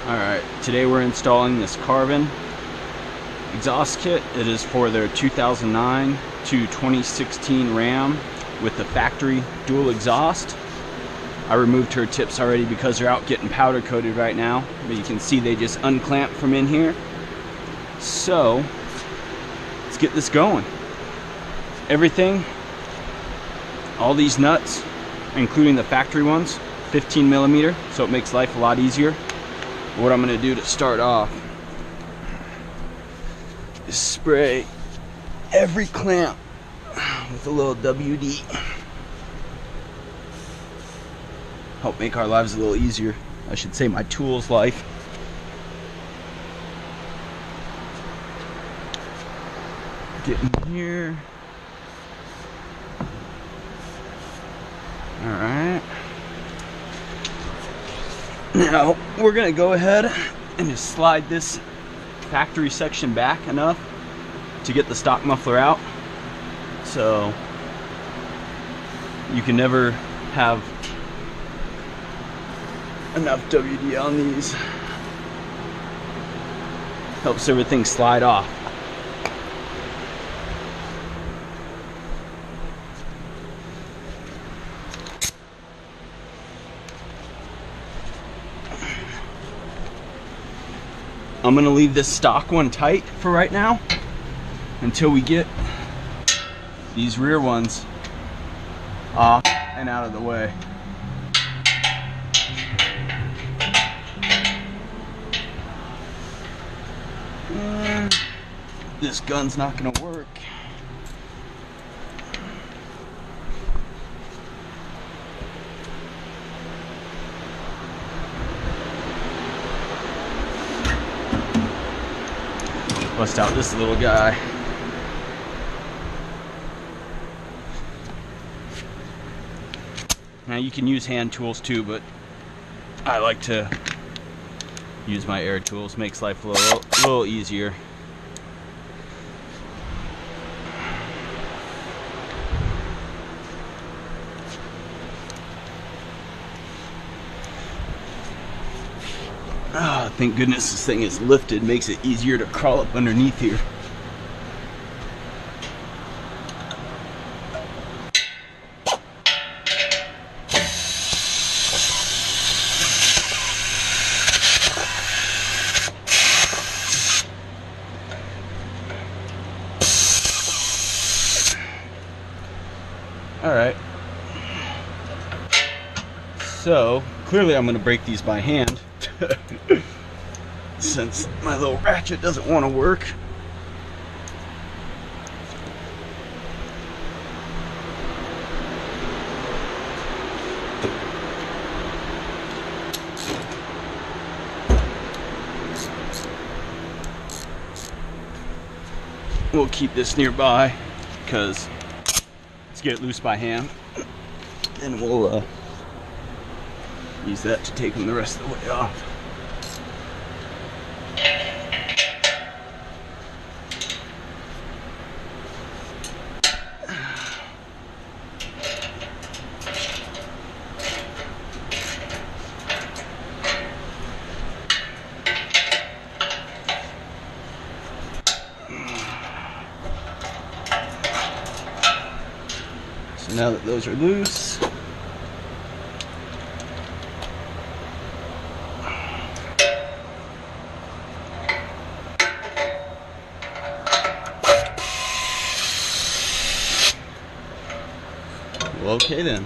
Alright, today we're installing this Carven exhaust kit. It is for their 2009 to 2016 Ram with the factory dual exhaust. I removed her tips already because they're out getting powder coated right now, but you can see they just unclamp from in here. So let's get this going. Everything, all these nuts, including the factory ones, 15 millimeter, so it makes life a lot easier. What I'm going to do to start off is spray every clamp with a little WD. Help make our lives a little easier. I should say my tool's life. Get in here. Alright. Now we're going to go ahead and just slide this factory section back enough to get the stock muffler out, so you can never have enough WD on these. Helps everything slide off. I'm gonna leave this stock one tight for right now until we get these rear ones off and out of the way. And this gun's not gonna work. Bust out this little guy. Now you can use hand tools too, but I like to use my air tools. Makes life a little easier. Ah, thank goodness this thing is lifted. Makes it easier to crawl up underneath here. All right. So clearly I'm going to break these by hand. Since my little ratchet doesn't want to work. We'll keep this nearby because let's get it loose by hand, and we'll use that to take them the rest of the way off. So now that those are loose, well, okay then.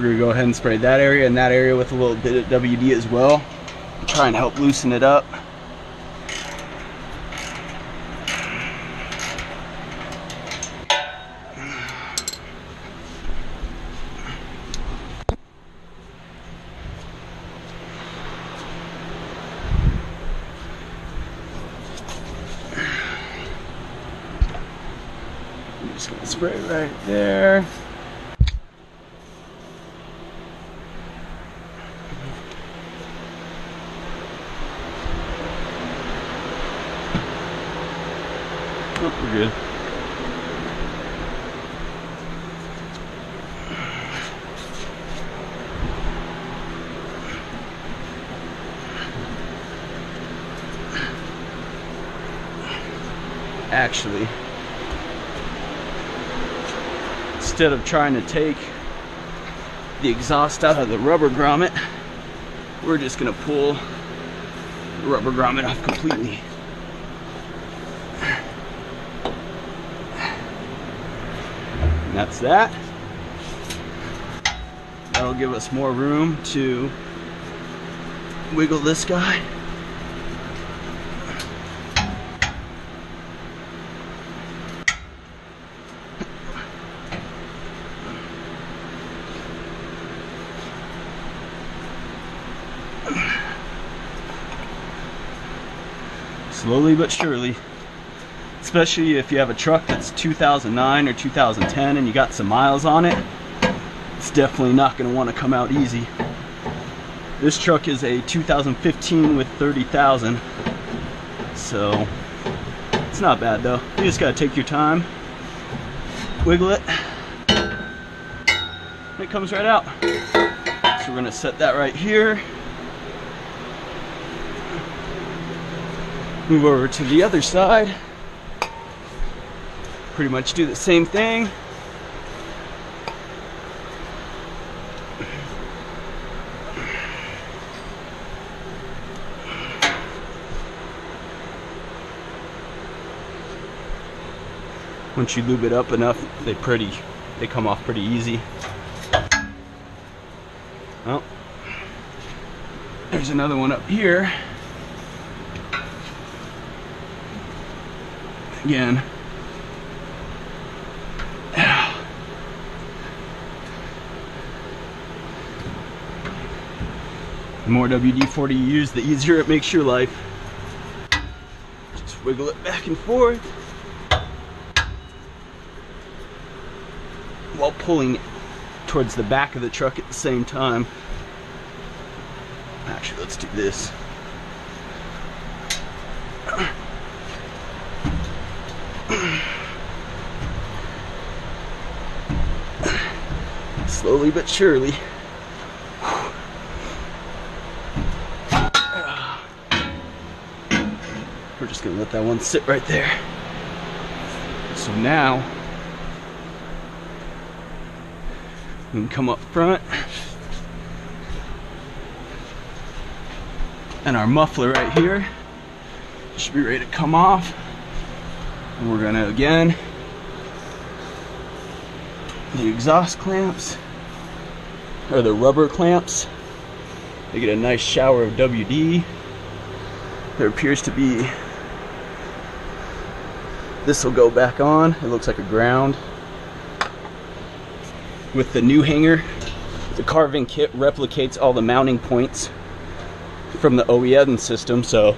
gonna go ahead and spray that area and that area with a little bit of WD as well. Try and help loosen it up. I'm just gonna spray right there. Oh, we're good. Actually, instead of trying to take the exhaust out of the rubber grommet, we're just gonna pull the rubber grommet off completely. And that's that. That'll give us more room to wiggle this guy. Slowly but surely, especially if you have a truck that's 2009 or 2010 and you got some miles on it, it's definitely not going to want to come out easy. This truck is a 2015 with 30,000, so it's not bad though. You just got to take your time, wiggle it, and it comes right out. So we're going to set that right here. Move over to the other side. Pretty much do the same thing. Once you lube it up enough, they come off pretty easy. Well, there's another one up here. Again, the more WD-40 you use, the easier it makes your life. Just wiggle it back and forth while pulling it towards the back of the truck at the same time. Actually, let's do this. Slowly but surely. We're just gonna let that one sit right there. So now we can come up front, and our muffler right here should be ready to come off. And we're gonna again, the exhaust clamps, or the rubber clamps, they get a nice shower of WD. There appears to be, this will go back on. It looks like a ground. With the new hanger, the Carven kit replicates all the mounting points from the OEM system, so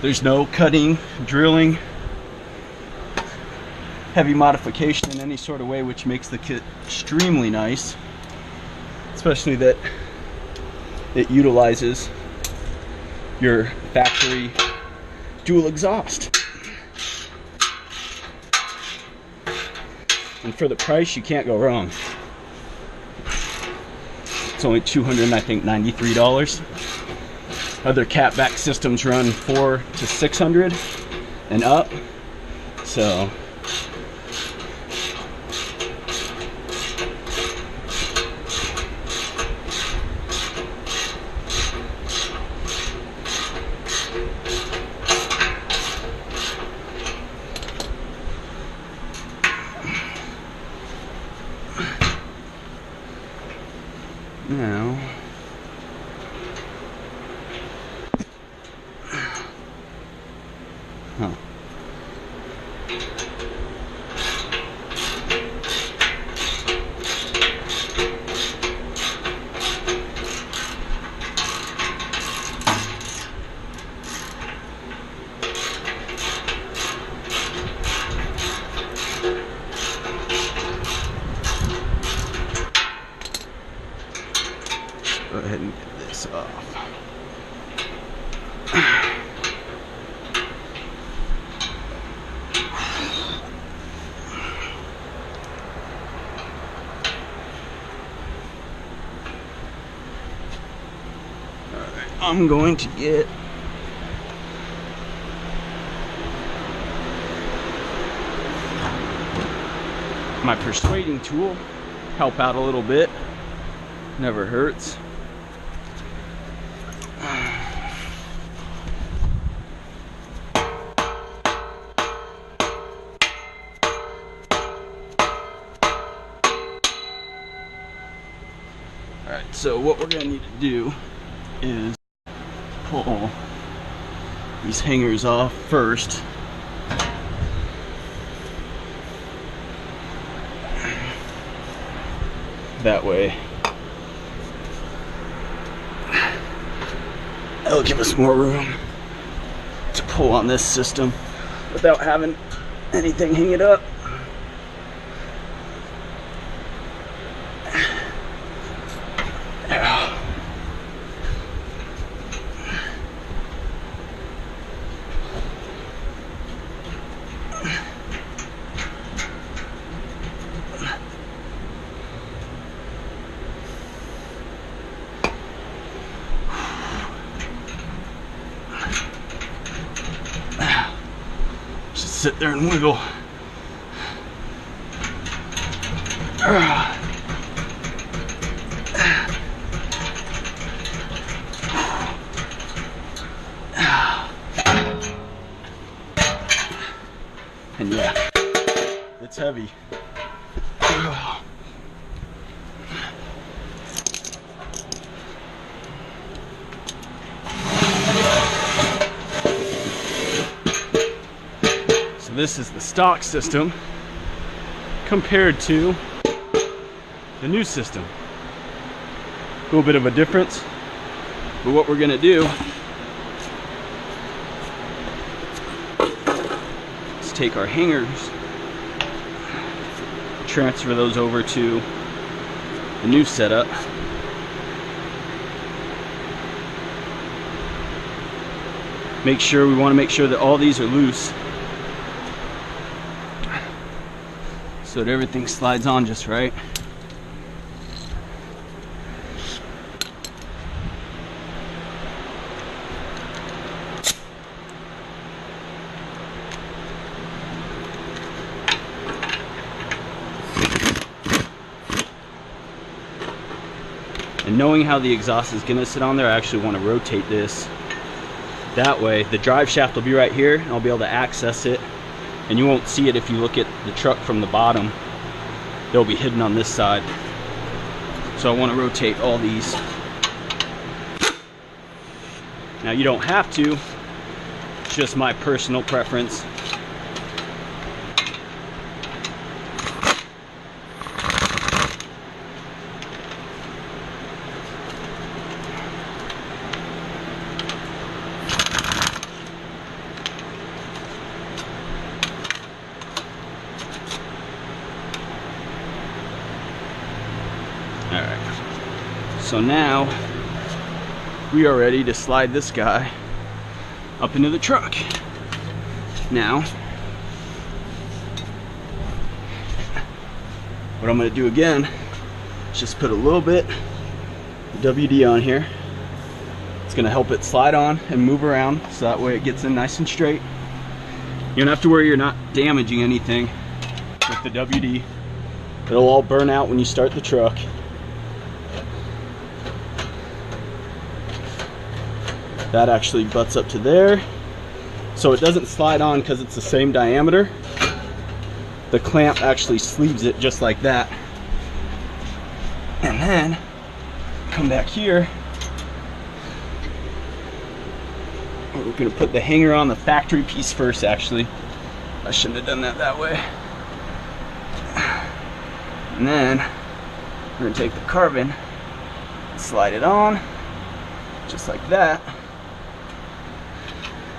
there's no cutting, drilling, heavy modification in any sort of way, which makes the kit extremely nice, especially that it utilizes your factory dual exhaust. And for the price, you can't go wrong. It's only $293. Other catback systems run $400 to $600 and up, so Now, huh. Go ahead and get this off. Alright, I'm going to get my persuading tool, help out a little bit, never hurts. Alright, so what we're going to need to do is pull these hangers off first. That way that'll give us more room to pull on this system without having anything hang it up. Just sit there and wiggle. And yeah, it's heavy. So this is the stock system compared to the new system. A little bit of a difference, but what we're gonna do is take our hangers, transfer those over to the new setup. We want to make sure that all these are loose so that everything slides on just right. And knowing how the exhaust is going to sit on there, I actually want to rotate this. That way, the drive shaft will be right here, and I'll be able to access it. And you won't see it if you look at the truck from the bottom. They'll be hidden on this side. So I want to rotate all these. Now you don't have to, it's just my personal preference. So now we are ready to slide this guy up into the truck. Now, what I'm going to do again is just put a little bit of WD on here. It's going to help it slide on and move around so that way it gets in nice and straight. You don't have to worry you're not damaging anything with the WD. It'll all burn out when you start the truck. That actually butts up to there, so it doesn't slide on because it's the same diameter. The clamp actually sleeves it just like that, and then come back here. We're gonna put the hanger on the factory piece first, actually. I shouldn't have done that way. And then we're gonna take the Carven, slide it on, just like that.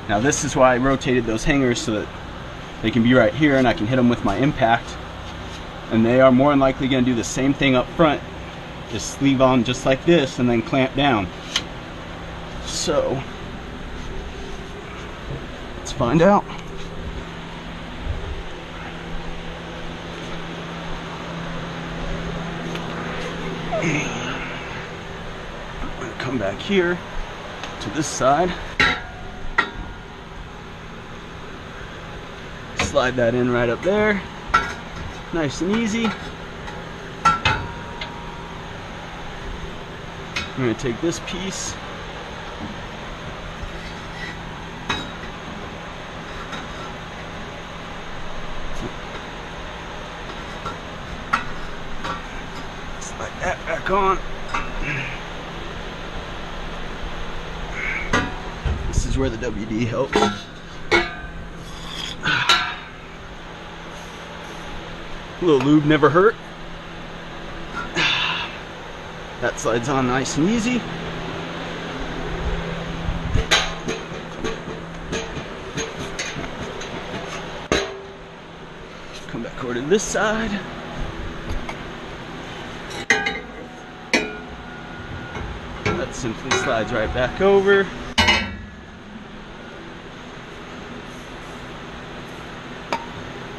Now this is why I rotated those hangers, so that they can be right here and I can hit them with my impact. And they are more than likely gonna do the same thing up front. Just sleeve on just like this and then clamp down. So, let's find out. I'm gonna come back here to this side. Slide that in right up there. Nice and easy. I'm going to take this piece, slide that back on. This is where the WD helps. A little lube never hurt. That slides on nice and easy. Come back over to this side. That simply slides right back over.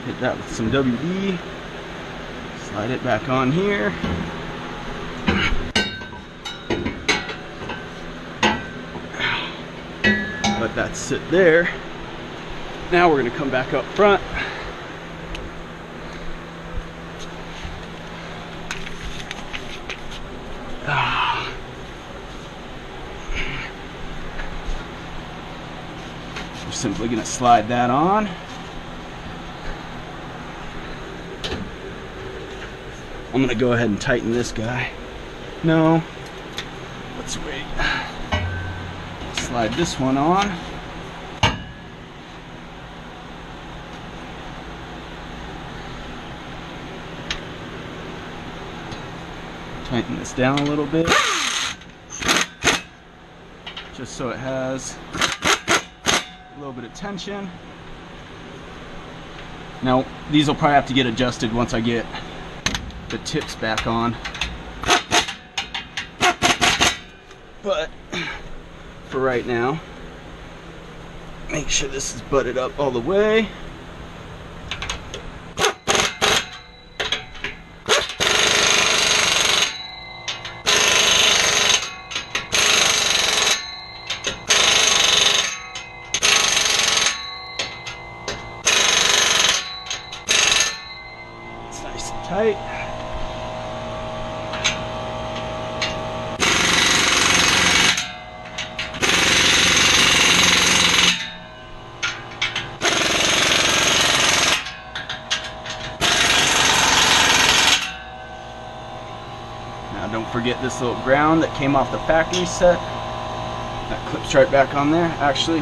Hit that with some WD. Slide it back on here. Let that sit there. Now we're going to come back up front. We're simply going to slide that on. I'm going to go ahead and tighten this guy. No, let's wait. Slide this one on. Tighten this down a little bit, just so it has a little bit of tension. Now, these will probably have to get adjusted once I get the tips back on. But for right now, make sure this is butted up all the way. It's nice and tight. Now don't forget this little ground that came off the factory set. That clips right back on there. Actually,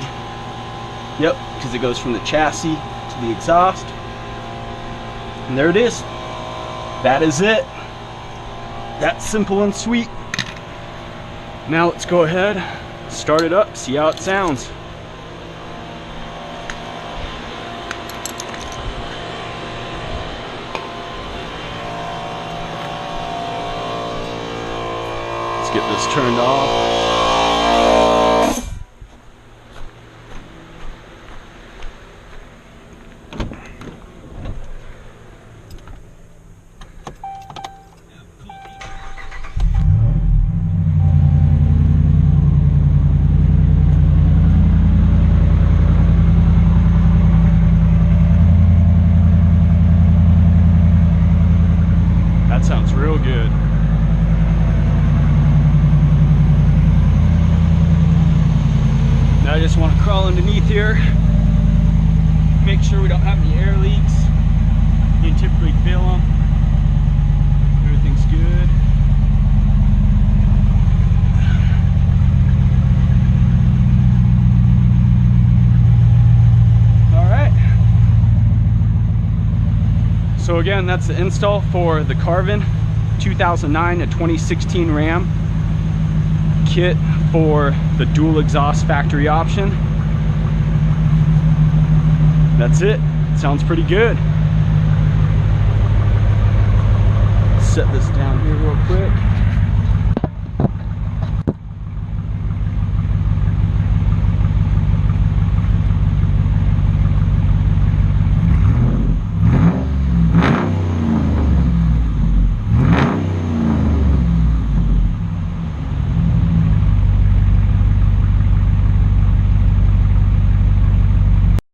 yep, because it goes from the chassis to the exhaust. And there it is. That is it. That's simple and sweet. Now let's go ahead, start it up, see how it sounds. Let's get this turned off. That sounds real good. Now I just want to crawl underneath here, make sure we don't have any air leaks. You can typically feel them. Everything's good. So again, that's the install for the Carven 2009 to 2016 Ram kit for the dual exhaust factory option. That's it. Sounds pretty good. Set this down here real quick.